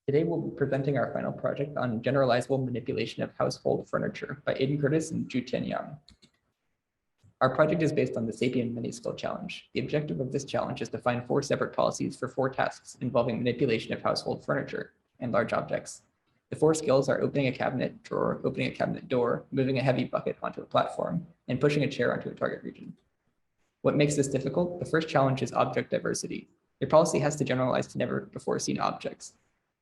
Today, we'll be presenting our final project on generalizable manipulation of household furniture by Aidan Curtis and Ju-Tian Yang. Our project is based on the Sapien Mini-Skill Challenge. The objective of this challenge is to find 4 separate policies for 4 tasks involving manipulation of household furniture and large objects. The 4 skills are opening a cabinet drawer, opening a cabinet door, moving a heavy bucket onto a platform, and pushing a chair onto a target region. What makes this difficult? The first challenge is object diversity. Your policy has to generalize to never before seen objects.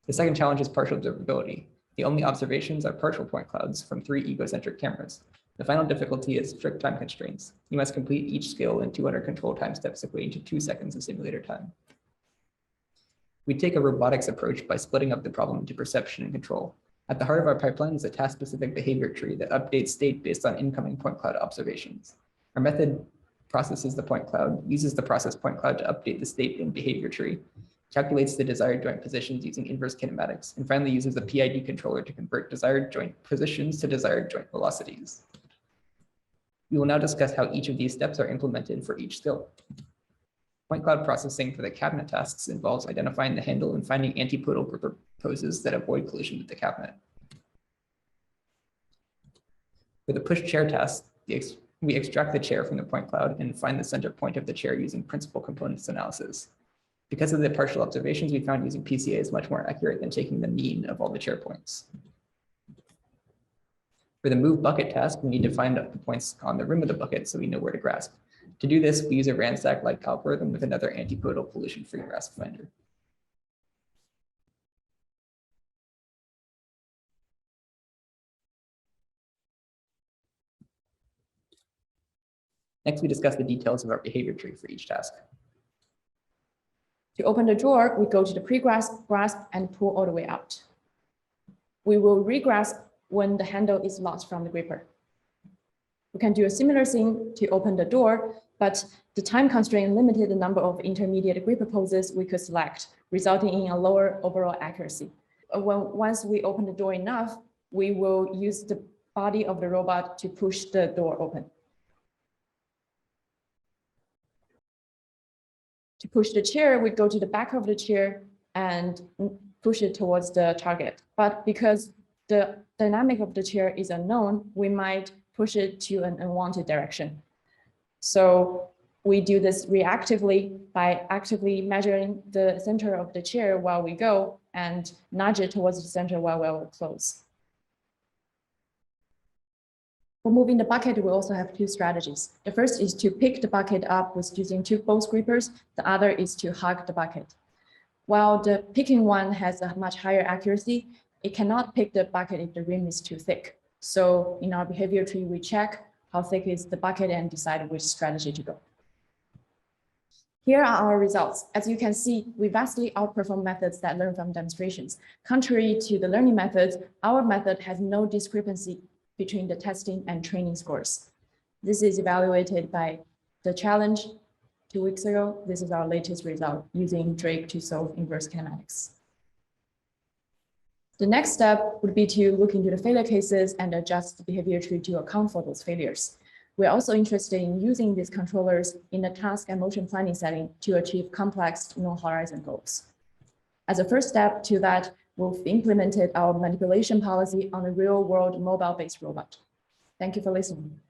The second challenge is partial observability. The only observations are partial point clouds from 3 egocentric cameras. The final difficulty is strict time constraints. You must complete each skill in 200 control time steps equating to 2 seconds of simulator time. We take a robotics approach by splitting up the problem into perception and control. At the heart of our pipeline is a task-specific behavior tree that updates state based on incoming point cloud observations. Our method processes the point cloud, uses the process point cloud to update the state in behavior tree, calculates the desired joint positions using inverse kinematics, and finally uses the PID controller to convert desired joint positions to desired joint velocities. We will now discuss how each of these steps are implemented for each skill. Point cloud processing for the cabinet tasks involves identifying the handle and finding antipodal gripper poses that avoid collision with the cabinet. For the push chair task, we extract the chair from the point cloud and find the center point of the chair using principal components analysis. Because of the partial observations, we found using PCA is much more accurate than taking the mean of all the chair points. For the move bucket task, we need to find the points on the rim of the bucket so we know where to grasp. To do this, we use a ransack-like algorithm with another antipodal collision-free grasp finder. Next, we discuss the details of our behavior tree for each task. To open the drawer, we go to the pre-grasp, grasp, and pull all the way out. We will re-grasp when the handle is lost from the gripper. We can do a similar thing to open the door, but the time constraint limited the number of intermediate gripper poses we could select, resulting in a lower overall accuracy. Once we open the door enough, we will use the body of the robot to push the door open. To push the chair, we go to the back of the chair and push it towards the target. But because the dynamic of the chair is unknown, we might push it to an unwanted direction. So we do this reactively by actively measuring the center of the chair while we go and nudge it towards the center while we're close. For moving the bucket, we also have 2 strategies. The first is to pick the bucket up with using 2 both grippers. The other is to hug the bucket. While the picking one has a much higher accuracy, it cannot pick the bucket if the rim is too thick. So in our behavior tree, we check how thick is the bucket and decide which strategy to go. Here are our results. As you can see, we vastly outperform methods that learn from demonstrations. Contrary to the learning methods, our method has no discrepancy between the testing and training scores. This is evaluated by the challenge 2 weeks ago. This is our latest result using Drake to solve inverse kinematics. The next step would be to look into the failure cases and adjust the behavior tree to account for those failures. We're also interested in using these controllers in a task and motion planning setting to achieve complex no-horizon goals. As a first step to that, we've implemented our manipulation policy on a real-world mobile-based robot. Thank you for listening.